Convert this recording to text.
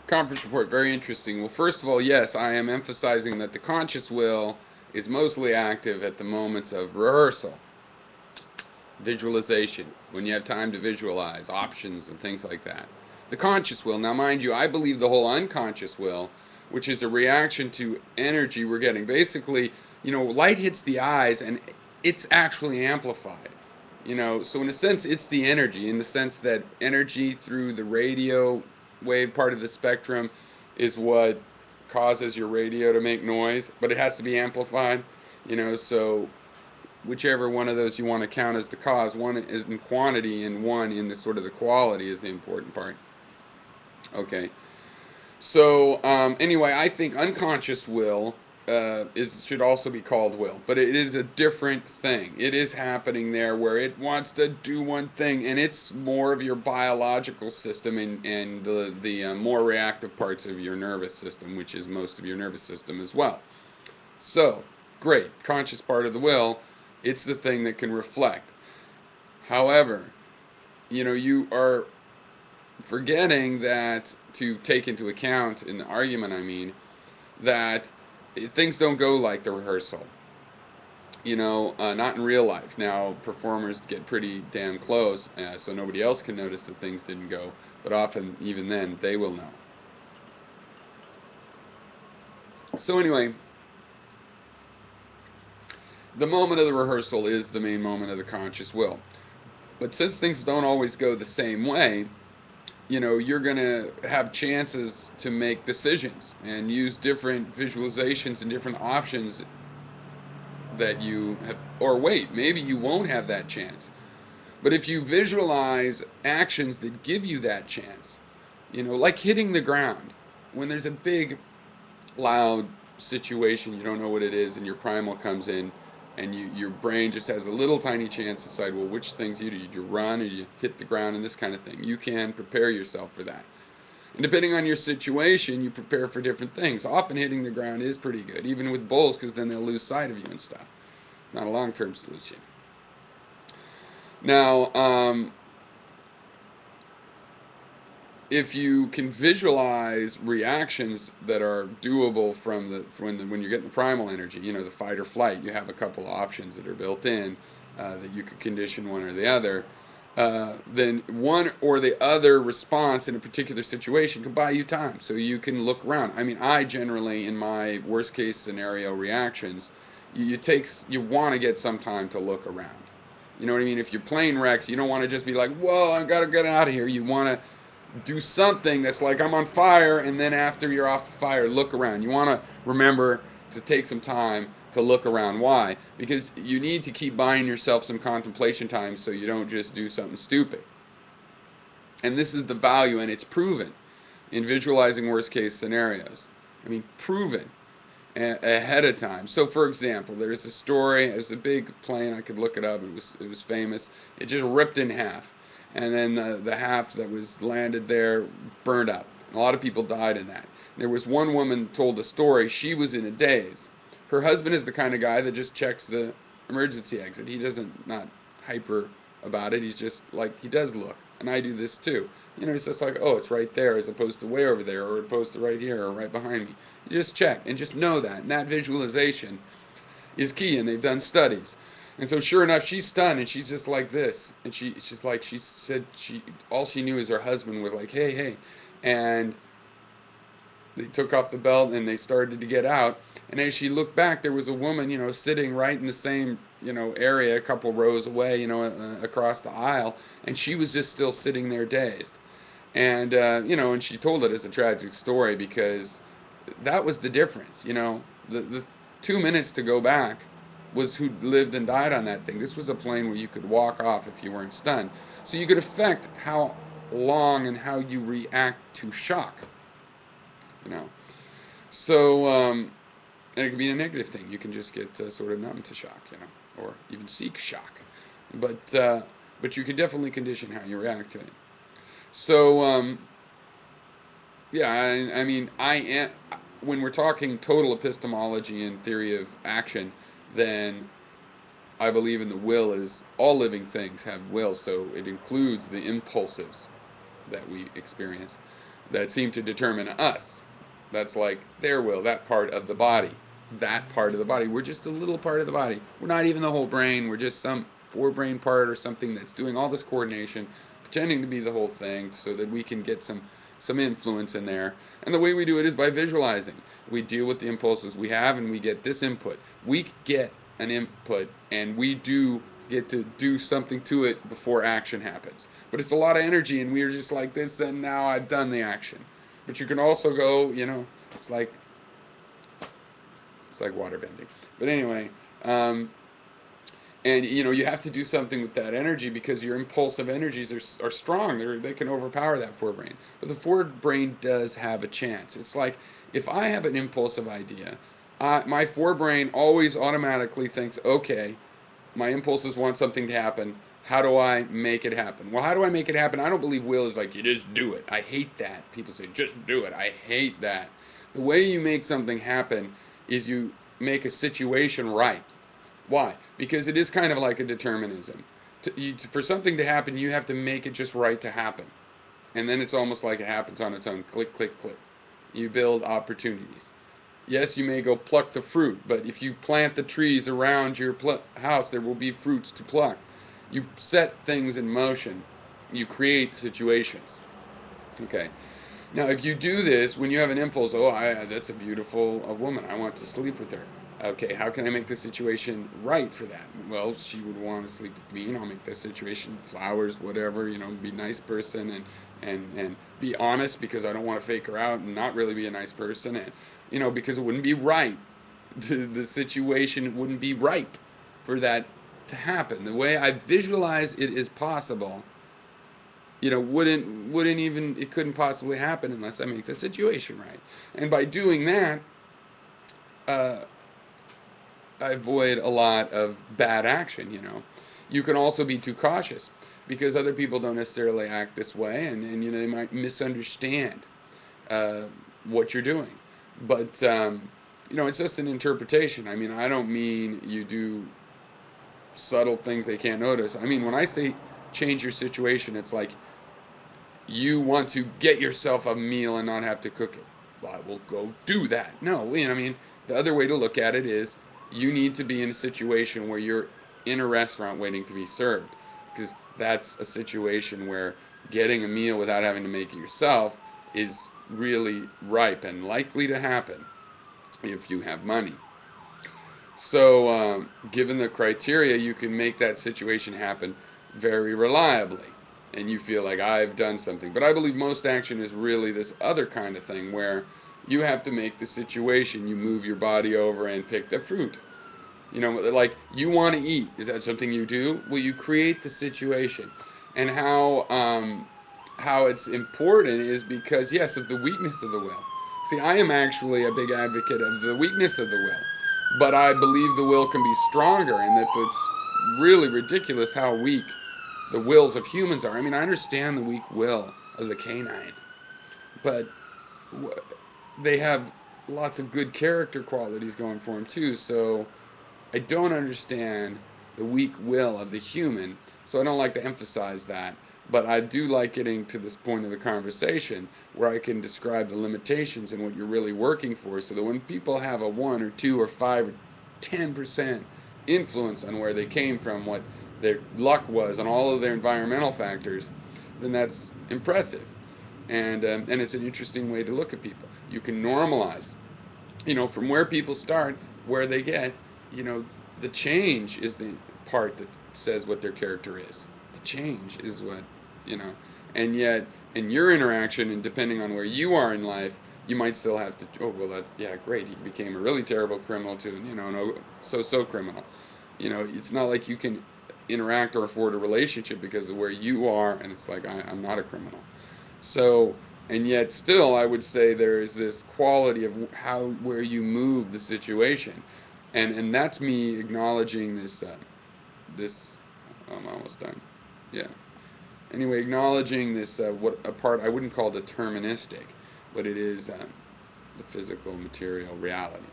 Conference report, very interesting. Well, first of all, yes, I am emphasizing that the conscious will is mostly active at the moments of rehearsal, visualization, when you have time to visualize options and things like that. The conscious will, now mind you, I believe the whole unconscious will, which is a reaction to energy we're getting. Basically, light hits the eyes and it's actually amplified. So in a sense, it's the energy, in the sense that energy through the radio wave part of the spectrum is what causes your radio to make noise, but it has to be amplified. So whichever one of those you want to count as the cause, one is in quantity and one in the sort of the quality is the important part. Okay. So anyway, I think unconscious will is should also be called will, but it is a different thing. It is happening there where it wants to do one thing, and it's more of your biological system and the more reactive parts of your nervous system, which is most of your nervous system as well. So great, conscious part of the will, it's the thing that can reflect. However, you are forgetting that to take into account in the argument, I mean, that things don't go like the rehearsal. Not in real life. Now, performers get pretty damn close, so nobody else can notice that things didn't go, but often, even then, they will know. So, anyway, the moment of the rehearsal is the main moment of the conscious will. But since things don't always go the same way, you're going to have chances to make decisions and use different visualizations and different options that you have. Or wait, maybe you won't have that chance. But if you visualize actions that give you that chance, like hitting the ground, when there's a big, loud situation, you don't know what it is, and your primal comes in, and your brain just has a little tiny chance to decide, well, which things you do. You run or you hit the ground and this kind of thing. You can prepare yourself for that. And depending on your situation, you prepare for different things. Often hitting the ground is pretty good, even with bulls, because then they'll lose sight of you and stuff. Not a long-term solution. Now, if you can visualize reactions that are doable when you're getting the primal energy, the fight or flight, you have a couple of options that are built in that you could condition one or the other. Then one or the other response in a particular situation can buy you time, so you can look around. I mean, I generally, in my worst case scenario reactions, you want to get some time to look around. You know what I mean? If your plane wrecks, you don't want to just be like, "Whoa, I gotta get out of here." You want to do something that's like, I'm on fire, and then after you're off the fire, look around. You want to remember to take some time to look around. Why? Because you need to keep buying yourself some contemplation time so you don't just do something stupid. And this is the value, and it's proven in visualizing worst case scenarios. I mean, proven ahead of time. So, for example, there's a story. There's a big plane. I could look it up. It was famous. It just ripped in half, and then the half that was landed there burned up. A lot of people died in that. There was one woman told the story. She was in a daze. Her husband is the kind of guy that just checks the emergency exit. He doesn't not hyper about it. He's just like, he does look, and I do this too. It's just like, oh, it's right there, as opposed to way over there, or opposed to right here, or right behind me. You just check and just know that, and that visualization is key. And they've done studies. And so, sure enough, she's stunned, and she's just like this, and she's like, she said all she knew is her husband was like, hey, hey, and they took off the belt and they started to get out. And as she looked back, there was a woman, sitting right in the same, area, a couple rows away, across the aisle, and she was just still sitting there dazed. And and she told it as a tragic story because that was the difference. The 2 minutes to go back was who lived and died on that thing. This was a plane where you could walk off if you weren't stunned. So you could affect how long and how you react to shock. you know. So, and it can be a negative thing. You can just get sort of numb to shock, or even seek shock. But you can definitely condition how you react to it. So, yeah, I mean, I am, when we're talking total epistemology and theory of action, then I believe in the will is all living things have will, so it includes the impulsives that we experience. that seem to determine us. That's like their will, that part of the body. That part of the body. We're just a little part of the body. We're not even the whole brain. We're just some forebrain part or something that's doing all this coordination, pretending to be the whole thing so that we can get some influence in there. And the way we do it is by visualizing. We deal with the impulses we have and we get this input. We get an input and we do get to do something to it before action happens. But it's a lot of energy and we're just like this and now I've done the action. But you can also go, it's like water bending. But anyway, and you have to do something with that energy because your impulsive energies are strong. They can overpower that forebrain. But the forebrain does have a chance. It's like if I have an impulsive idea, my forebrain always automatically thinks, okay, my impulses want something to happen. How do I make it happen? Well, how do I make it happen? I don't believe will is like, you just do it. I hate that. People say, just do it. I hate that. The way you make something happen is you make a situation right. Why? Because it is kind of like a determinism. For something to happen, you have to make it just right to happen. And then it's almost like it happens on its own. Click, click, click. You build opportunities. Yes, you may go pluck the fruit, but if you plant the trees around your house, there will be fruits to pluck. You set things in motion. You create situations. Okay. Now, if you do this, when you have an impulse, that's a beautiful woman. I want to sleep with her. Okay, how can I make the situation right for that? Well, she would want to sleep with me, and I'll make the situation flowers, whatever, be a nice person and be honest because I don't want to fake her out and not really be a nice person, and because it wouldn't be right. The situation wouldn't be ripe for that to happen. The way I visualize it is possible, wouldn't even, it couldn't possibly happen unless I make the situation right. And by doing that, I avoid a lot of bad action. You can also be too cautious because other people don't necessarily act this way, and they might misunderstand what you're doing. But it's just an interpretation. I mean, I don't mean you do subtle things they can't notice. I mean, when I say change your situation, it's like you want to get yourself a meal and not have to cook it. Well, I will go do that. No, the other way to look at it is you need to be in a situation where you're in a restaurant waiting to be served, because that's a situation where getting a meal without having to make it yourself is really ripe and likely to happen if you have money. So given the criteria, you can make that situation happen very reliably and you feel like I've done something. But I believe most action is really this other kind of thing where you have to make the situation. You move your body over and pick the fruit. Like you want to eat. Is that something you do? Well, you create the situation. And how it's important is because, yes, of the weakness of the will. See, I am actually a big advocate of the weakness of the will. But I believe the will can be stronger, and that it's really ridiculous how weak the wills of humans are. I mean, I understand the weak will of the canine, but they have lots of good character qualities going for them too. So I don't understand the weak will of the human, so I don't like to emphasize that. But I do like getting to this point of the conversation where I can describe the limitations and what you're really working for, so that when people have a 1 or 2 or 5 or 10% influence on where they came from, what their luck was, and all of their environmental factors, then that's impressive. And it's an interesting way to look at people. You can normalize, from where people start, where they get, the change is the part that says what their character is. The change is what, and yet in your interaction and depending on where you are in life, you might still have to, that's, yeah, great, he became a really terrible criminal too, no, so criminal. It's not like you can interact or afford a relationship because of where you are, and it's like, I'm not a criminal. So, and yet still, I would say there is this quality of where you move the situation. And that's me acknowledging this, I'm almost done, yeah. Anyway, acknowledging this, what a part I wouldn't call deterministic, but it is the physical, material reality.